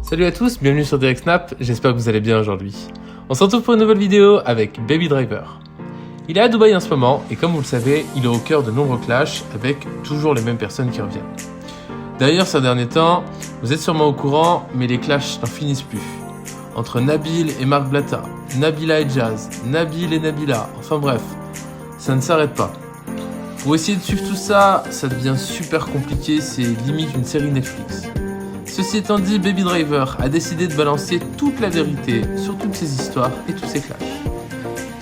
Salut à tous, bienvenue sur Direct Snap, j'espère que vous allez bien aujourd'hui. On se retrouve pour une nouvelle vidéo avec Baby Driver. Il est à Dubaï en ce moment et comme vous le savez, il est au cœur de nombreux clashs avec toujours les mêmes personnes qui reviennent. D'ailleurs, ces derniers temps, vous êtes sûrement au courant, mais les clashs n'en finissent plus. Entre Nabil et Marc Blatta, Nabila et Jazz, Nabil et Nabila, enfin bref, ça ne s'arrête pas. Pour essayer de suivre tout ça, ça devient super compliqué, c'est limite une série Netflix. Ceci étant dit, Baby Driver a décidé de balancer toute la vérité sur toutes ces histoires et tous ces clashs.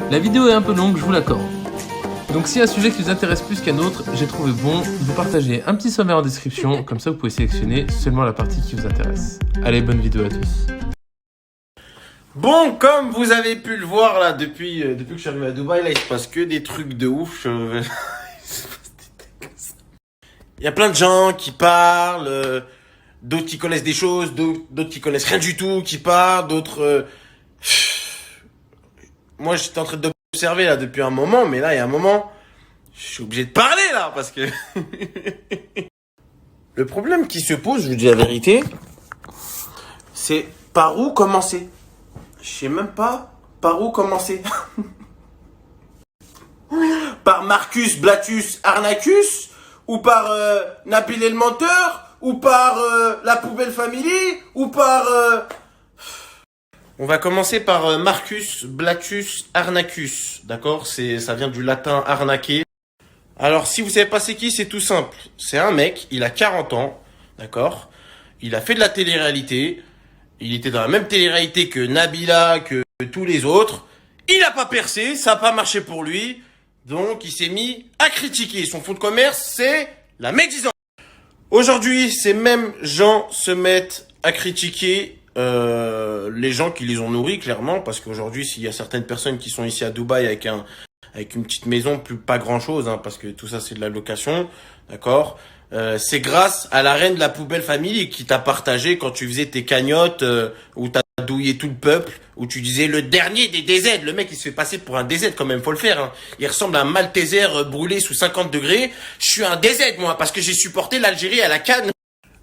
La vidéo est un peu longue, je vous l'accorde. Donc si un sujet qui vous intéresse plus qu'un autre, j'ai trouvé bon de vous partager un petit sommaire en description, comme ça vous pouvez sélectionner seulement la partie qui vous intéresse. Allez, bonne vidéo à tous. Bon, comme vous avez pu le voir là, depuis que je suis arrivé à Dubaï, là il se passe que des trucs de ouf. Il y a plein de gens qui parlent, d'autres qui connaissent des choses, d'autres qui connaissent rien du tout, qui parlent, d'autres... Moi j'étais en train d'observer là depuis un moment, mais là il y a un moment, je suis obligé de parler là, parce que... Le problème qui se pose, je vous dis la vérité, c'est par où commencer. Je sais même pas par où commencer. Par Marcus, Blatus, Arnacus, ou par Nabil et le menteur, ou par la poubelle family, ou par... On va commencer par Marcus, Blatus, Arnacus, d'accord? Ça vient du latin arnaquer. Alors, si vous savez pas c'est qui, c'est tout simple. C'est un mec, il a 40 ans, d'accord? Il a fait de la télé-réalité. Il était dans la même télé-réalité que Nabila, que tous les autres. Il n'a pas percé, ça n'a pas marché pour lui. Donc, il s'est mis à critiquer. Son fonds de commerce, c'est la médisance. Aujourd'hui, ces mêmes gens se mettent à critiquer les gens qui les ont nourris, clairement. Parce qu'aujourd'hui, s'il y a certaines personnes qui sont ici à Dubaï avec une petite maison, pas grand-chose, hein, parce que tout ça, c'est de la location, d'accord? C'est grâce à la reine de la poubelle famille qui t'a partagé quand tu faisais tes cagnottes, où t'as douillé tout le peuple, où tu disais le dernier des DZ. Le mec, il se fait passer pour un DZ quand même, faut le faire, hein. Il ressemble à un Malteser brûlé sous 50 degrés. Je suis un DZ, moi, parce que j'ai supporté l'Algérie à la CAN.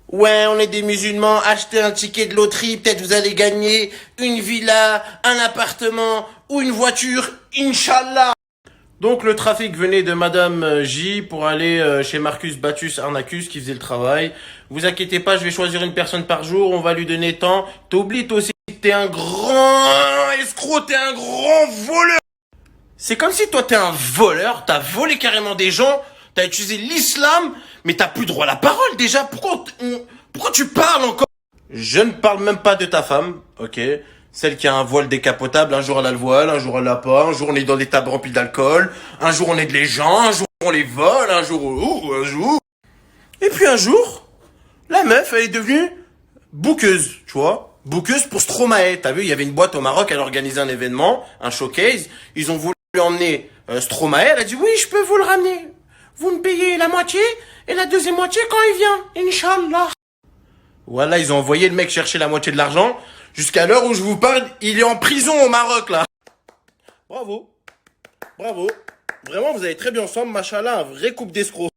Ouais, on est des musulmans, achetez un ticket de loterie, peut-être vous allez gagner une villa, un appartement ou une voiture, Inch'Allah. Donc le trafic venait de Madame J pour aller chez Marcus, Batus, Arnacus qui faisait le travail. Vous inquiétez pas, je vais choisir une personne par jour, on va lui donner tant. T'oublies toi aussi que t'es un grand escroc, t'es un grand voleur. C'est comme si toi t'es un voleur, t'as volé carrément des gens, t'as utilisé l'islam, mais t'as plus droit à la parole déjà. Pourquoi tu parles encore? Je ne parle même pas de ta femme, ok? Celle qui a un voile décapotable, un jour elle a le voile, un jour elle l'a pas, un jour on est dans des tables remplies d'alcool, un jour on aide les gens, un jour on les vole, un jour... Et puis un jour, la meuf, elle est devenue bookeuse, tu vois? Bookeuse pour Stromae. T'as vu, il y avait une boîte au Maroc, elle organisait un événement, un showcase, ils ont voulu emmener Stromae, elle a dit oui, je peux vous le ramener. Vous me payez la moitié et la deuxième moitié quand il vient, Inch'Allah. Voilà, ils ont envoyé le mec chercher la moitié de l'argent. Jusqu'à l'heure où je vous parle, il est en prison au Maroc, là. Bravo. Bravo. Vraiment, vous allez très bien ensemble, machallah, un vrai couple d'escrocs.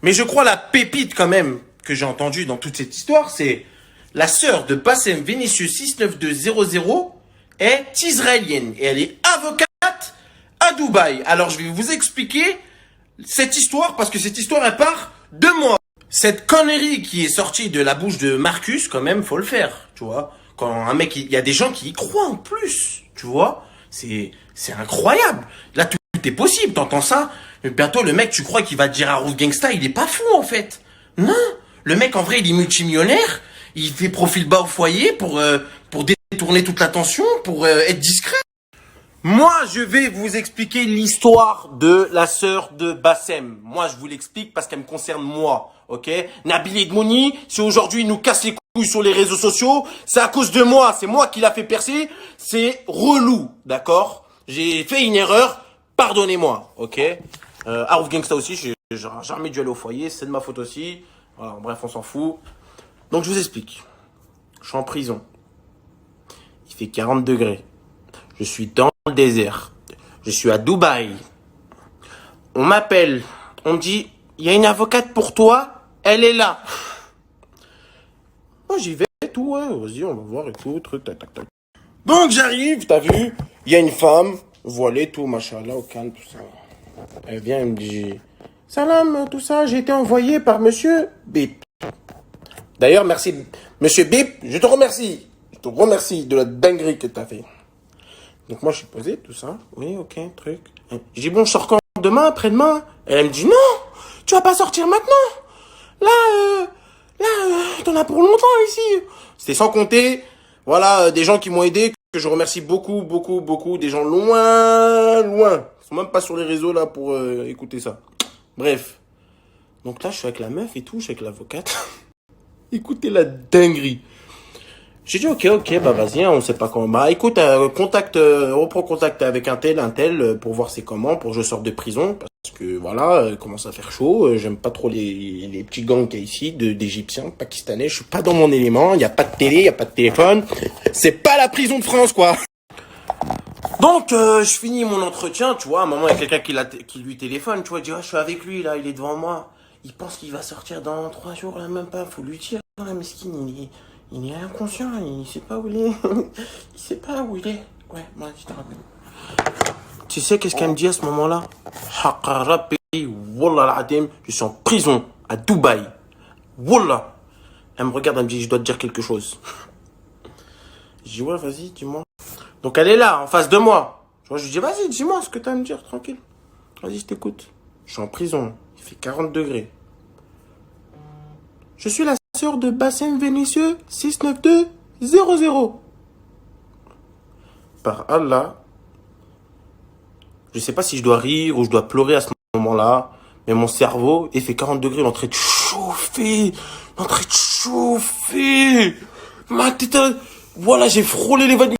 Mais je crois la pépite, quand même, que j'ai entendue dans toute cette histoire, c'est la sœur de Bassem Vinicius 69200 est israélienne. Et elle est avocate à Dubaï. Alors, je vais vous expliquer cette histoire, parce que cette histoire, elle part de moi. Cette connerie qui est sortie de la bouche de Marcus, quand même, faut le faire, tu vois. Quand un mec, il y a des gens qui y croient en plus, tu vois. C'est incroyable. Là, tout est possible, t'entends ça? Bientôt, le mec, tu crois qu'il va te dire à Roof Gangsta, il est pas fou, en fait. Non. Le mec, en vrai, il est multimillionnaire. Il fait profil bas au foyer pour détourner toute l'attention, pour être discret. Moi, je vais vous expliquer l'histoire de la sœur de Bassem. Moi, je vous l'explique parce qu'elle me concerne moi, ok? Nabil Edmouni, si aujourd'hui il nous casse les couilles sur les réseaux sociaux, c'est à cause de moi. C'est moi qui l'a fait percer. C'est relou, d'accord? J'ai fait une erreur. Pardonnez-moi, ok? Aruf Gangsta aussi, j'ai jamais dû aller au foyer. C'est de ma faute aussi. Voilà, bref, on s'en fout. Donc, je vous explique. Je suis en prison. Il fait 40 degrés. Je suis dans le désert. Je suis à Dubaï. On m'appelle. On me dit, il y a une avocate pour toi. Elle est là. Moi, j'y vais tout, ouais, vas-y, on va voir et tout, truc, tac, tac, tac. Donc j'arrive, t'as vu, il y a une femme, voilée, tout, machallah, au calme, tout ça. Elle vient, elle me dit, salam, tout ça, j'ai été envoyé par monsieur Bip. D'ailleurs, merci, monsieur Bip, je te remercie. Je te remercie de la dinguerie que t'as fait. Donc moi, je suis posé, tout ça. Oui, ok, truc. Je dis, bon, je sors quand? Demain, après-demain? Et elle me dit, non, tu vas pas sortir maintenant. Là, t'en as pour longtemps ici. C'était sans compter, voilà, des gens qui m'ont aidé, que je remercie beaucoup, beaucoup, beaucoup. Des gens loin, loin. Ils sont même pas sur les réseaux, là, pour écouter ça. Bref. Donc là, je suis avec la meuf et tout, je suis avec l'avocate. Écoutez la dinguerie. J'ai dit, ok, bah vas-y, on sait pas comment. Bah écoute, reprends contact avec un tel, pour voir c'est comment, pour que je sorte de prison. Parce que voilà, commence à faire chaud. J'aime pas trop les petits gangs qu'il y a ici, d'Égyptiens, de Pakistanais. Je suis pas dans mon élément, il y a pas de télé, il y a pas de téléphone. C'est pas la prison de France, quoi. Donc, je finis mon entretien, tu vois, à un moment, il y a quelqu'un qui lui téléphone, tu vois, il dit, je suis avec lui, là, il est devant moi. Il pense qu'il va sortir dans 3 jours, là, même pas, faut lui dire. La mesquine, il est inconscient, il sait pas où il est. Il sait pas où il est. Ouais, moi, je te rappelle. Tu sais qu'est-ce qu'elle me dit à ce moment-là? Wallah al-Adim, je suis en prison, à Dubaï. Wallah. Elle me regarde, elle me dit, je dois te dire quelque chose. Je dis, ouais, vas-y, dis-moi. Donc elle est là, en face de moi. Je lui dis, vas-y, dis-moi ce que t'as à me dire, tranquille. Vas-y, je t'écoute. Je suis en prison, il fait 40 degrés. Je suis la sœur de Bassem Vénitieux 69200. Par Allah, je sais pas si je dois rire ou je dois pleurer à ce moment-là, mais mon cerveau, il fait 40 degrés, il est en train de chauffer. Ma tête, voilà, j'ai frôlé les vannes.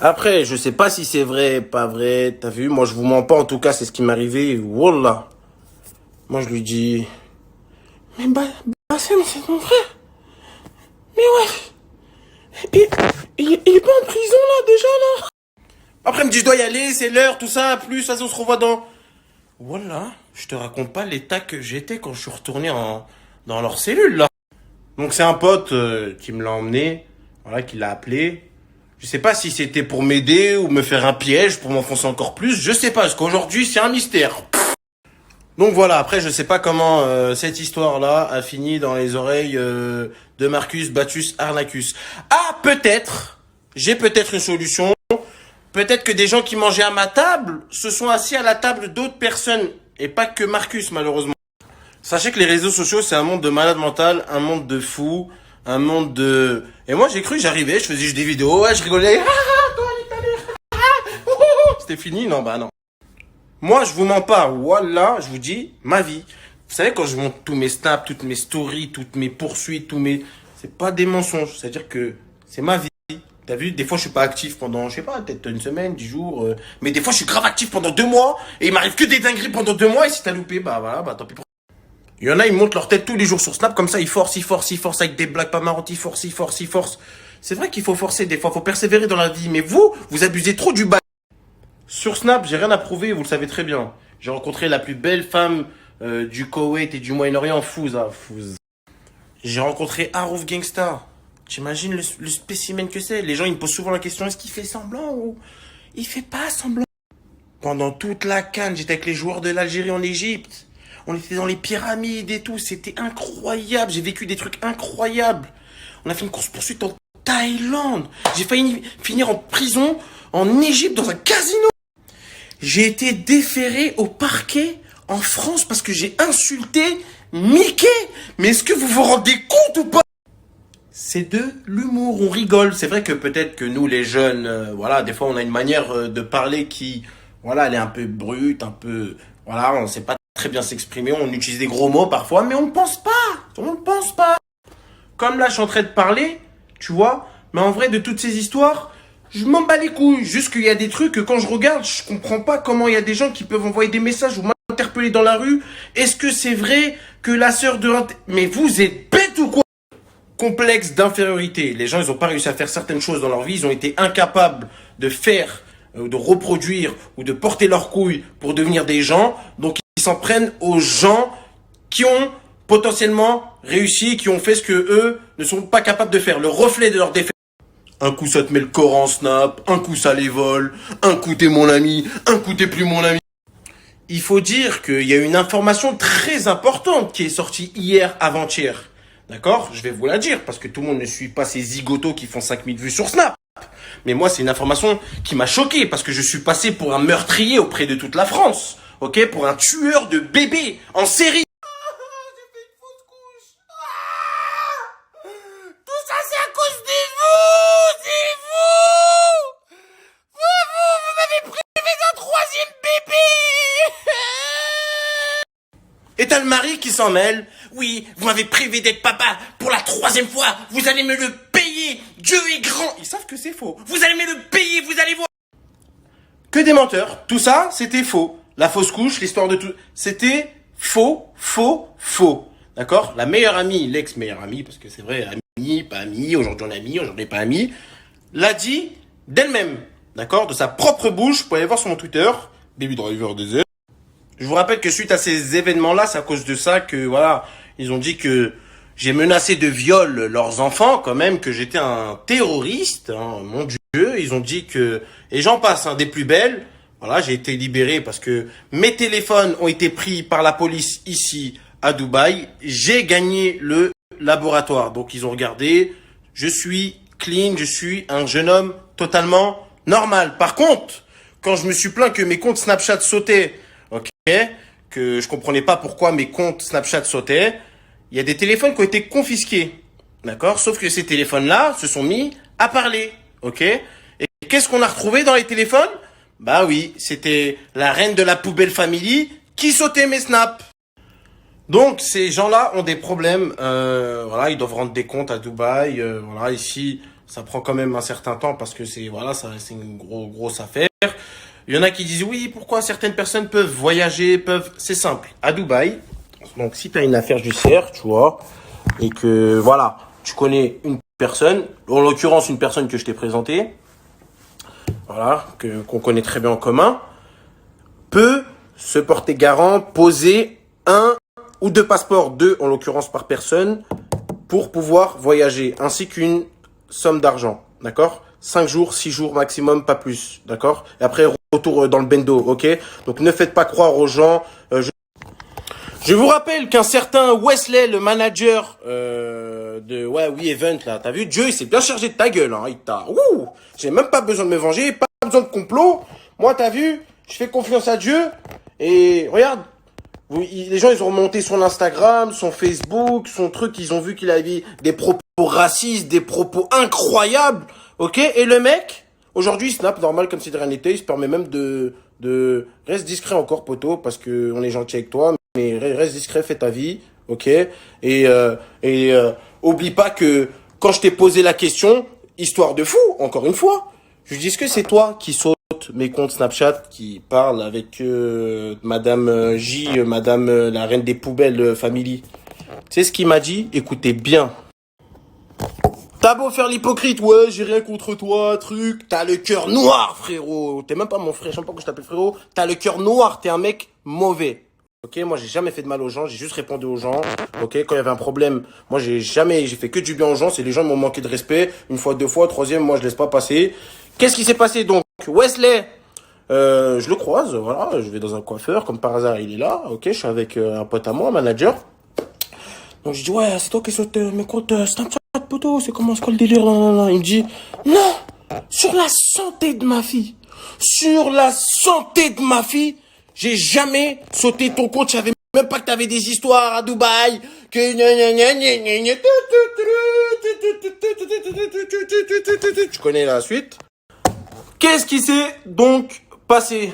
Après, je sais pas si c'est vrai, pas vrai, t'as vu, moi je vous mens pas, en tout cas, c'est ce qui m'est arrivé, wallah. Moi je lui dis, mais Bassem, c'est ton frère. Mais ouais, il est pas en prison là, déjà là. Après, il me dit, je dois y aller, c'est l'heure, tout ça, plus, ça, on se revoit dans... Voilà, je te raconte pas l'état que j'étais quand je suis retourné dans leur cellule, là. Donc, c'est un pote qui me l'a emmené, voilà, qui l'a appelé. Je sais pas si c'était pour m'aider ou me faire un piège pour m'enfoncer encore plus. Je sais pas, parce qu'aujourd'hui, c'est un mystère. Donc voilà, après, je sais pas comment cette histoire-là a fini dans les oreilles de Marcus Battus Arnacus. Ah, peut-être, j'ai peut-être une solution. Peut-être que des gens qui mangeaient à ma table se sont assis à la table d'autres personnes. Et pas que Marcus, malheureusement. Sachez que les réseaux sociaux, c'est un monde de malade mental, un monde de fou, un monde de... Et moi, j'ai cru, j'arrivais, je faisais juste des vidéos, ouais, je rigolais. Toi, l'Italie. C'était fini? Non, bah non. Moi, je vous mens pas. Voilà, je vous dis ma vie. Vous savez, quand je monte tous mes snaps, toutes mes stories, toutes mes poursuites, c'est pas des mensonges. C'est-à-dire que c'est ma vie. T'as vu, des fois, je suis pas actif pendant, je sais pas, peut-être une semaine, 10 jours. Mais des fois, je suis grave actif pendant 2 mois. Et il m'arrive que des dingueries pendant 2 mois. Et si t'as loupé, bah voilà, bah tant pis pour... Il y en a, ils montent leur tête tous les jours sur Snap. Comme ça, ils forcent avec des blagues pas marrantes. Ils forcent. C'est vrai qu'il faut forcer des fois. Faut persévérer dans la vie. Mais vous abusez trop du bail. Sur Snap, j'ai rien à prouver, vous le savez très bien. J'ai rencontré la plus belle femme du Koweït et du Moyen-Orient, Fouza. J'ai rencontré Harouf Gangsta. T'imagines le spécimen que c'est? Les gens, ils me posent souvent la question, est-ce qu'il fait semblant ou il fait pas semblant? Pendant toute la CAN, j'étais avec les joueurs de l'Algérie en Égypte. On était dans les pyramides et tout, c'était incroyable. J'ai vécu des trucs incroyables. On a fait une course-poursuite en Thaïlande. J'ai failli finir en prison en Égypte dans un casino. J'ai été déféré au parquet en France parce que j'ai insulté Mickey. Mais est-ce que vous vous rendez compte ou pas? C'est de l'humour, on rigole. C'est vrai que peut-être que nous les jeunes, voilà, des fois on a une manière de parler qui, voilà, elle est un peu brute, un peu, voilà, on ne sait pas très bien s'exprimer, on utilise des gros mots parfois, mais on ne pense pas. Comme là je suis en train de parler, tu vois, mais en vrai de toutes ces histoires, je m'en bats les couilles. Juste qu'il y a des trucs que quand je regarde, je comprends pas comment il y a des gens qui peuvent envoyer des messages ou m'interpeller dans la rue. Est-ce que c'est vrai que la sœur de... Mais vous êtes bête ou quoi? Complexe d'infériorité. Les gens, ils ont pas réussi à faire certaines choses dans leur vie. Ils ont été incapables de faire, de reproduire ou de porter leurs couilles pour devenir des gens. Donc, ils s'en prennent aux gens qui ont potentiellement réussi, qui ont fait ce que eux ne sont pas capables de faire, le reflet de leur défaite. Un coup ça te met le corps en snap, un coup ça les vole, un coup t'es mon ami, un coup t'es plus mon ami. Il faut dire qu'il y a une information très importante qui est sortie hier, avant-hier. D'accord? Je vais vous la dire, parce que tout le monde ne suit pas ces zigotos qui font 5000 vues sur Snap. Mais moi, c'est une information qui m'a choqué, parce que je suis passé pour un meurtrier auprès de toute la France. Ok? Pour un tueur de bébés en série. J'ai fait une fausse couche. Tout ça, c'est à cause de vous! C'est vous! Vous m'avez privé d'un troisième bébé! Et t'as le mari qui s'en mêle. Oui, vous m'avez privé d'être papa pour la 3e fois. Vous allez me le payer. Dieu est grand. Ils savent que c'est faux. Vous allez me le payer. Vous allez voir. Que des menteurs. Tout ça, c'était faux. La fausse couche, l'histoire de tout. C'était faux, faux, faux. D'accord? La meilleure amie, l'ex-meilleure amie, parce que c'est vrai, amie, pas amie, aujourd'hui on est amis, aujourd'hui pas amis, l'a dit d'elle-même. D'accord? De sa propre bouche. Vous pouvez aller voir sur mon Twitter. Baby Driver des airs. Je vous rappelle que suite à ces événements-là, c'est à cause de ça que, voilà, ils ont dit que j'ai menacé de viol leurs enfants, quand même, que j'étais un terroriste, hein, mon Dieu. Ils ont dit que, et j'en passe, hein, des plus belles. Voilà, j'ai été libéré parce que mes téléphones ont été pris par la police ici à Dubaï. J'ai gagné le laboratoire. Donc, ils ont regardé. Je suis clean, je suis un jeune homme totalement normal. Par contre, quand je me suis plaint que mes comptes Snapchat sautaient, ok, que je comprenais pas pourquoi mes comptes Snapchat sautaient, il y a des téléphones qui ont été confisqués, d'accord? Sauf que ces téléphones-là se sont mis à parler, ok? Et qu'est-ce qu'on a retrouvé dans les téléphones? Bah oui, c'était la reine de la poubelle family qui sautait mes snaps. Donc ces gens-là ont des problèmes, voilà, ils doivent rendre des comptes à Dubaï, voilà, ici ça prend quand même un certain temps parce que c'est, voilà, ça c'est une grosse affaire. Il y en a qui disent oui, pourquoi certaines personnes peuvent voyager, c'est simple. À Dubaï, donc si tu as une affaire judiciaire, tu vois, et que voilà, tu connais une personne, en l'occurrence une personne que je t'ai présentée, voilà, qu'on connaît très bien en commun, peut se porter garant, poser un ou 2 passeports, 2 en l'occurrence par personne, pour pouvoir voyager, ainsi qu'une somme d'argent, d'accord? 5 jours, 6 jours maximum, pas plus, d'accord? Et après, retour dans le bendo, ok? Donc ne faites pas croire aux gens. Je vous rappelle qu'un certain Wesley, le manager de Event, là, t'as vu? Dieu, il s'est bien chargé de ta gueule, hein. Il t'a... Ouh! J'ai même pas besoin de me venger, pas besoin de complot. Moi, t'as vu? Je fais confiance à Dieu. Et regarde, les gens, ils ont remonté son Instagram, son Facebook, son truc. Ils ont vu qu'il avait des propos racistes, des propos incroyables. Ok? Et le mec, aujourd'hui, il snap normal comme si de rien n'était. Il se permet même de reste discret encore, poteau, parce que on est gentil avec toi. Mais reste discret, fais ta vie. Ok? Et oublie pas que quand je t'ai posé la question, histoire de fou, encore une fois, je dis que c'est toi qui saute mes comptes Snapchat, qui parle avec Madame J, Madame la reine des poubelles family. Tu sais ce qu'il m'a dit? Écoutez bien. T'as beau faire l'hypocrite, ouais, j'ai rien contre toi, truc. T'as le cœur noir, frérot. T'es même pas mon frère, j'aime pas que je t'appelle frérot. T'as le cœur noir, t'es un mec mauvais. Ok, moi j'ai jamais fait de mal aux gens, j'ai juste répondu aux gens. Ok, quand il y avait un problème, moi j'ai fait que du bien aux gens. C'est les gens m'ont manqué de respect. Une fois, 2 fois, 3e, moi je laisse pas passer. Qu'est-ce qui s'est passé donc? Wesley, je le croise, voilà, je vais dans un coiffeur, comme par hasard il est là. Ok, je suis avec un pote à moi, un manager. Donc je dis ouais, c'est toi qui saute mes comptes Snapchat, poteau, c'est quoi le délire là. Il me dit non, sur la santé de ma fille, sur la santé de ma fille, j'ai jamais sauté ton compte, je savais même pas que t'avais des histoires à Dubaï, que tu connais la suite. Qu'est-ce qui s'est donc passé?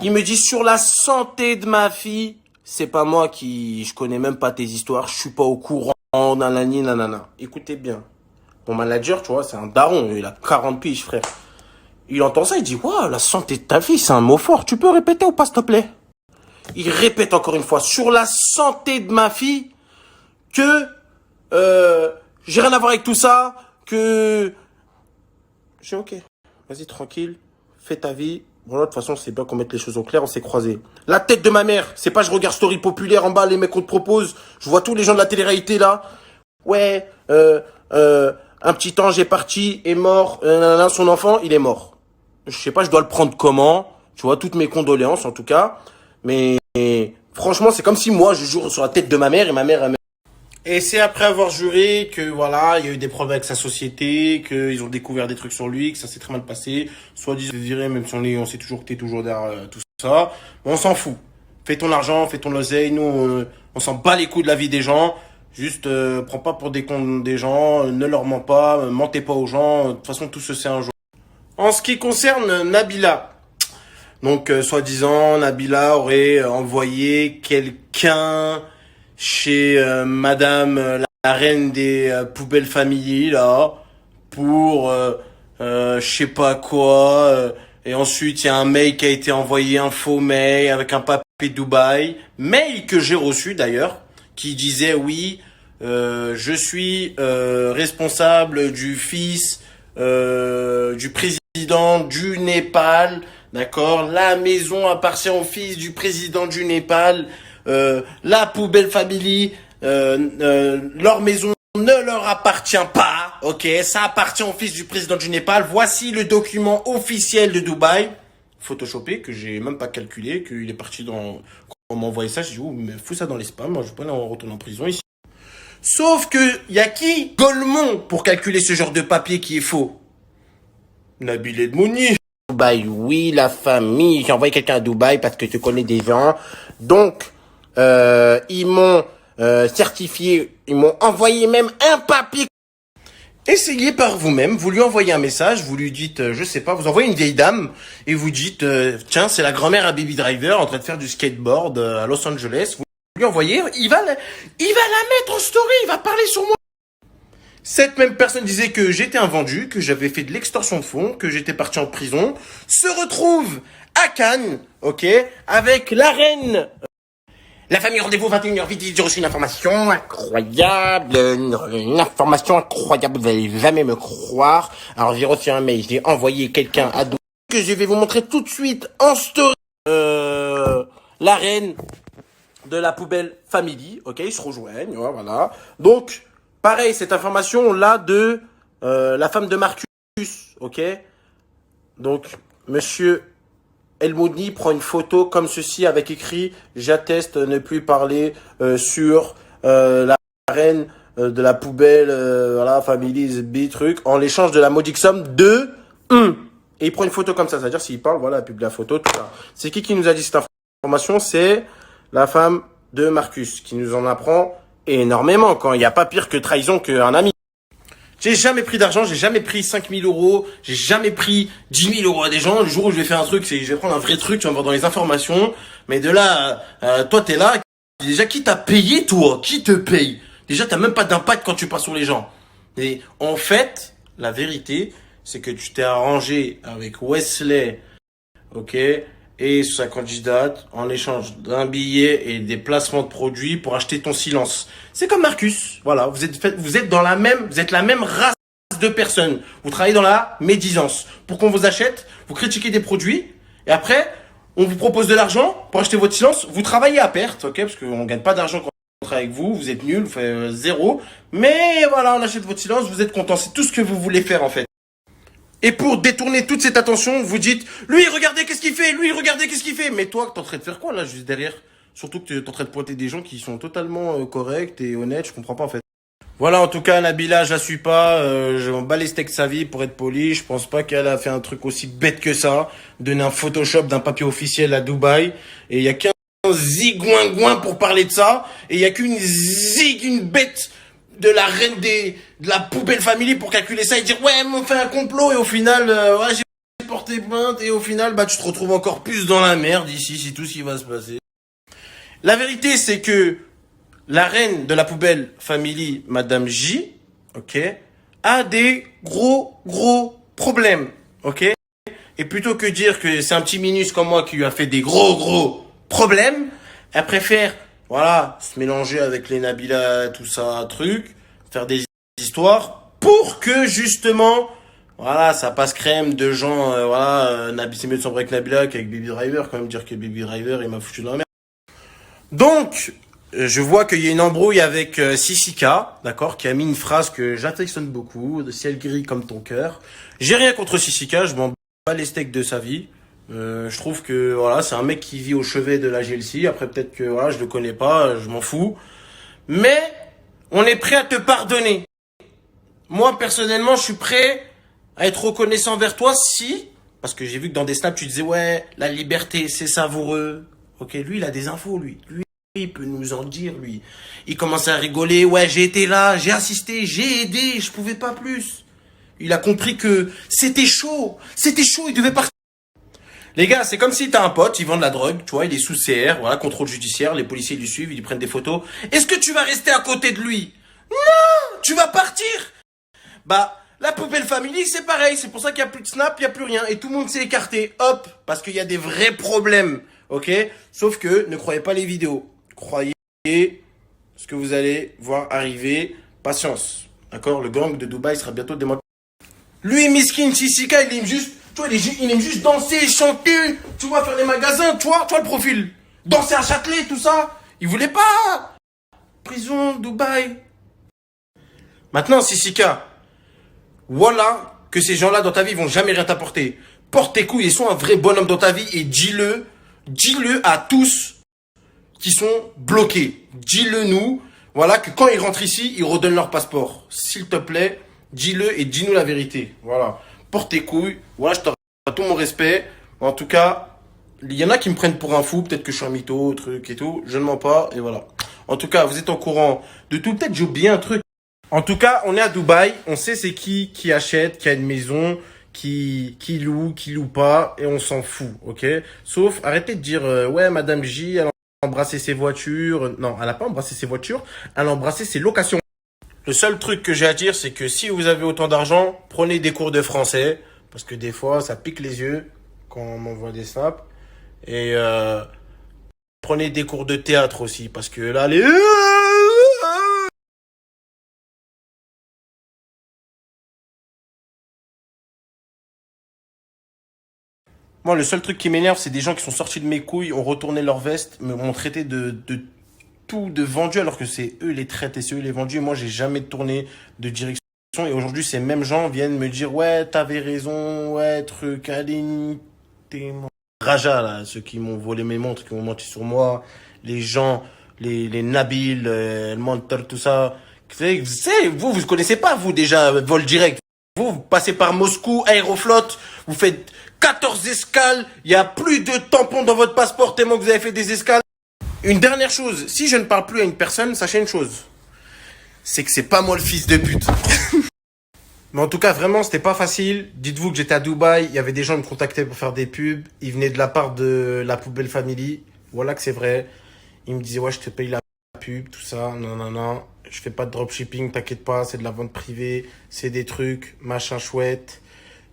Il me dit sur la santé de ma fille, c'est pas moi je connais même pas tes histoires, je suis pas au courant, nanani, nanana. Écoutez bien, mon manager, tu vois, c'est un daron, il a 40 piges, frère. Il entend ça, il dit, waouh, la santé de ta fille, c'est un mot fort, tu peux répéter ou pas, s'il te plaît? Il répète encore une fois, sur la santé de ma fille, que j'ai rien à voir avec tout ça, que... J'ai ok, vas-y, tranquille, fais ta vie, Voilà, de toute façon, c'est bien qu'on mette les choses au clair, on s'est croisés. La tête de ma mère, c'est pas je regarde Story Populaire en bas, les mecs qu'on te propose. Je vois tous les gens de la télé-réalité là. Ouais, un petit ange est parti, est mort, son enfant, il est mort. Je sais pas, je dois le prendre comment. Tu vois, toutes mes condoléances en tout cas. Mais franchement, c'est comme si moi, je jure sur la tête de ma mère et ma mère... Et c'est après avoir juré que voilà, il y a eu des problèmes avec sa société, qu'ils ont découvert des trucs sur lui, que ça s'est très mal passé. Soit disant viré, même si on sait toujours que t'es toujours derrière tout ça. Mais on s'en fout. Fais ton argent, fais ton oseille. Nous, on s'en bat les couilles de la vie des gens. Juste, prends pas pour des cons des gens, ne leur mens pas, mentez pas aux gens. De toute façon, tout se sait un jour. En ce qui concerne Nabila, donc soi-disant, Nabila aurait envoyé quelqu'un chez Madame la reine des poubelles familles là pour je sais pas quoi. Et ensuite, il y a un mail qui a été envoyé, un faux mail avec un papier de Dubaï, mail que j'ai reçu d'ailleurs, qui disait oui, je suis responsable du fils du président du Népal, d'accord. La maison appartient au fils du président du Népal. La poubelle family, leur maison ne leur appartient pas, ok. Ça appartient au fils du président du Népal. Voici le document officiel de Dubaï, photoshopé, que j'ai même pas calculé, qu'il est parti dans... Quand on m'a envoyé ça, j'ai dit, oh, mais fous ça dans les spams, moi je vais pas aller retourner en prison ici. Sauf que, y a qui? Golemont pour calculer ce genre de papier qui est faux. Nabil Edmouni. Dubaï, oui, la famille. J'ai envoyé quelqu'un à Dubaï parce que tu connais des gens. Donc, ils m'ont certifié, ils m'ont envoyé même un papier. Essayez par vous-même, vous lui envoyez un message, vous lui dites, je sais pas, vous envoyez une vieille dame et vous dites, tiens, c'est la grand-mère à Baby Driver en train de faire du skateboard à Los Angeles. Vous lui envoyez, il va la mettre en story, il va parler sur moi. Cette même personne disait que j'étais un vendu, que j'avais fait de l'extorsion de fonds, que j'étais parti en prison, se retrouve à Cannes, ok, avec la reine. La famille rendez-vous 21h vite, j'ai reçu une information incroyable, une information incroyable, vous allez jamais me croire. Alors j'ai reçu un mail, j'ai envoyé quelqu'un à Dubaï, que je vais vous montrer tout de suite en story. La reine de la poubelle family, ok, ils se rejoignent, voilà. Donc, pareil, cette information là de la femme de Marcus, ok. Donc, monsieur Elmouni prend une photo comme ceci avec écrit « J'atteste ne plus parler sur la reine de la poubelle, voilà, family, B, truc, en l'échange de la modique somme de 1. » Et il prend une photo comme ça, c'est-à-dire s'il parle, voilà, il publie la photo, tout ça. C'est qui nous a dit cette information? C'est la femme de Marcus, qui nous en apprend énormément, quand il n'y a pas pire que trahison qu'un ami. J'ai jamais pris d'argent, j'ai jamais pris 5 000 euros, j'ai jamais pris 10 000 euros à des gens. Le jour où je vais faire un truc, c'est je vais prendre un vrai truc, tu vas me voir dans les informations. Mais de là, toi t'es là, déjà qui t'a payé toi? Qui te paye? Déjà t'as même pas d'impact quand tu passes sur les gens. Et en fait, la vérité, c'est que tu t'es arrangé avec Wesley, ok, et sa candidate en échange d'un billet et des placements de produits pour acheter ton silence. C'est comme Marcus, voilà, vous êtes la même race de personnes. Vous travaillez dans la médisance. Pour qu'on vous achète, vous critiquez des produits et après, on vous propose de l'argent pour acheter votre silence. Vous travaillez à perte, ok, parce qu'on gagne pas d'argent quand on travaille avec vous, vous êtes nuls, vous faites zéro. Mais voilà, on achète votre silence, vous êtes content. C'est tout ce que vous voulez faire en fait. Et pour détourner toute cette attention, vous dites « Lui, regardez qu'est-ce qu'il fait, lui, regardez qu'est-ce qu'il fait !» Mais toi, t'es en train de faire quoi là, juste derrière? Surtout que t'es en train de pointer des gens qui sont totalement corrects et honnêtes, je comprends pas en fait. Voilà, en tout cas, Nabila, je la suis pas, je m'en bats les steaks de sa vie pour être poli, je pense pas qu'elle a fait un truc aussi bête que ça, donner un Photoshop d'un papier officiel à Dubaï, et il y a qu'un zigouingouin pour parler de ça, et il y a une bête de la reine de la poubelle family pour calculer ça et dire ouais mais on fait un complot et au final ouais j'ai porté plainte et au final bah tu te retrouves encore plus dans la merde ici, c'est tout ce qui va se passer. La vérité c'est que la reine de la poubelle family, Madame J, ok, a des gros problèmes, ok. Et plutôt que dire que c'est un petit minus comme moi qui lui a fait des gros problèmes, elle préfère voilà, se mélanger avec les Nabila, tout ça, truc, faire des histoires, pour que justement, Voilà, ça passe crème de gens, c'est mieux de sombrer avec Nabila qu'avec Baby Driver, quand même dire que Baby Driver, il m'a foutu dans la merde. Donc, je vois qu'il y a une embrouille avec Sissika, d'accord, qui a mis une phrase que j'affectionne beaucoup, de ciel gris comme ton cœur. J'ai rien contre Sissika, je m'en bats les steaks de sa vie. Je trouve que voilà, c'est un mec qui vit au chevet de la GLC. Après peut-être que voilà, je le connais pas, je m'en fous. Mais on est prêt à te pardonner. Moi personnellement, je suis prêt à être reconnaissant envers toi si, parce que j'ai vu que dans des snaps tu disais ouais, la liberté c'est savoureux. Ok, lui il a des infos, lui il peut nous en dire, lui. Il commence à rigoler, ouais j'ai été là, j'ai assisté, j'ai aidé, je pouvais pas plus. Il a compris que c'était chaud, il devait partir. Les gars, c'est comme si t'as un pote, il vend de la drogue, tu vois, il est sous CR, voilà, contrôle judiciaire, les policiers lui suivent, ils lui prennent des photos. Est-ce que tu vas rester à côté de lui? Non, tu vas partir. Bah, la poubelle family, c'est pareil, c'est pour ça qu'il y a plus de snap, il y a plus rien, et tout le monde s'est écarté, hop, parce qu'il y a des vrais problèmes, ok? Sauf que, ne croyez pas les vidéos, croyez ce que vous allez voir arriver, patience, d'accord? Le gang de Dubaï sera bientôt démantelé. Lui, Miskin, Sissika, il aime juste, tu vois, il aime juste danser, chanter, tu vois, faire les magasins, tu vois le profil. Danser à Châtelet, tout ça. Il voulait pas. Prison, Dubaï. Maintenant, Sissika, voilà que ces gens-là dans ta vie vont jamais rien t'apporter. Porte tes couilles et sois un vrai bonhomme dans ta vie et dis-le à tous qui sont bloqués. Dis-le nous, voilà, que quand ils rentrent ici, ils redonnent leur passeport. S'il te plaît, dis-le et dis-nous la vérité. Voilà. Porte tes couilles. Voilà, je te rends tout mon respect. En tout cas, il y en a qui me prennent pour un fou. Peut-être que je suis un mytho, truc et tout. Je ne mens pas. Et voilà. En tout cas, vous êtes au courant de tout. Peut-être j'ai oublié un truc. En tout cas, on est à Dubaï. On sait c'est qui achète, qui a une maison, qui loue pas. Et on s'en fout, ok? Sauf, arrêtez de dire, ouais, Madame J, elle a embrassé ses voitures. Non, elle a pas embrassé ses voitures. Elle a embrassé ses locations. Le seul truc que j'ai à dire, c'est que si vous avez autant d'argent, prenez des cours de français. Parce que des fois, ça pique les yeux quand on m'envoie des snaps. Et prenez des cours de théâtre aussi. Parce que là, les... Moi, le seul truc qui m'énerve, c'est des gens qui sont sortis de mes couilles, ont retourné leur veste, m'ont traité de tout de vendu alors que c'est eux les traites et c'est eux les vendus. Et moi, j'ai jamais tourné de direction. Et aujourd'hui, ces mêmes gens viennent me dire ouais, t'avais raison, ouais, truc, Aline, t'es mort. Raja, là, ceux qui m'ont volé mes montres, qui m'ont menti sur moi, les gens, les Nabil, le mentor, tout ça. Vous connaissez pas, vous, déjà, vol direct. Vous passez par Moscou, Aéroflot, vous faites 14 escales, il y a plus de tampons dans votre passeport tellement que vous avez fait des escales. Une dernière chose, si je ne parle plus à une personne, sachez une chose. C'est que c'est pas moi le fils de pute. Mais en tout cas, vraiment, c'était pas facile. Dites-vous que j'étais à Dubaï, il y avait des gens qui me contactaient pour faire des pubs. Ils venaient de la part de la poubelle family. Voilà que c'est vrai. Ils me disaient, ouais, je te paye la pub, tout ça. Non, non, non. Je fais pas de dropshipping, t'inquiète pas, c'est de la vente privée. C'est des trucs, machin chouette.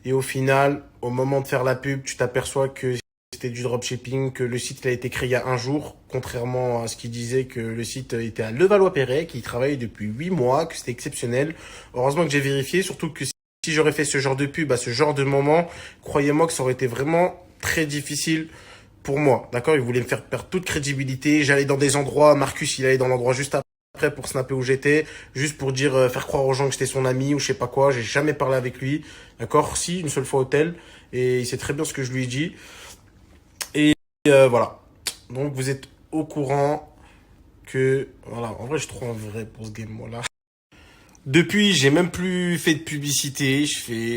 Et au final, au moment de faire la pub, tu t'aperçois que c'était du dropshipping, que le site il a été créé il y a un jour, contrairement à ce qu'il disait que le site était à Levallois-Perret, qu'il travaillait depuis 8 mois, que c'était exceptionnel. Heureusement que j'ai vérifié, surtout que si j'aurais fait ce genre de pub à ce genre de moment, croyez-moi que ça aurait été vraiment très difficile pour moi. D'accord? Il voulait me faire perdre toute crédibilité. J'allais dans des endroits, Marcus il allait dans l'endroit juste après pour snapper où j'étais, juste pour dire, faire croire aux gens que j'étais son ami ou je sais pas quoi. J'ai jamais parlé avec lui. D'accord? Si, une seule fois au tel. Et il sait très bien ce que je lui ai dit. Voilà. Donc vous êtes au courant que... Voilà, en vrai je suis trop un vrai pour ce game, moi là. Depuis, j'ai même plus fait de publicité.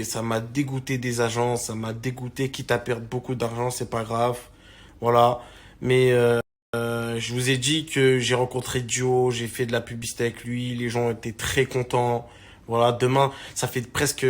Ça m'a dégoûté des agences, ça m'a dégoûté, quitte à perdre beaucoup d'argent, c'est pas grave. Voilà. Mais je vous ai dit que j'ai rencontré Dio, j'ai fait de la publicité avec lui, les gens étaient très contents. Voilà, demain, ça fait presque...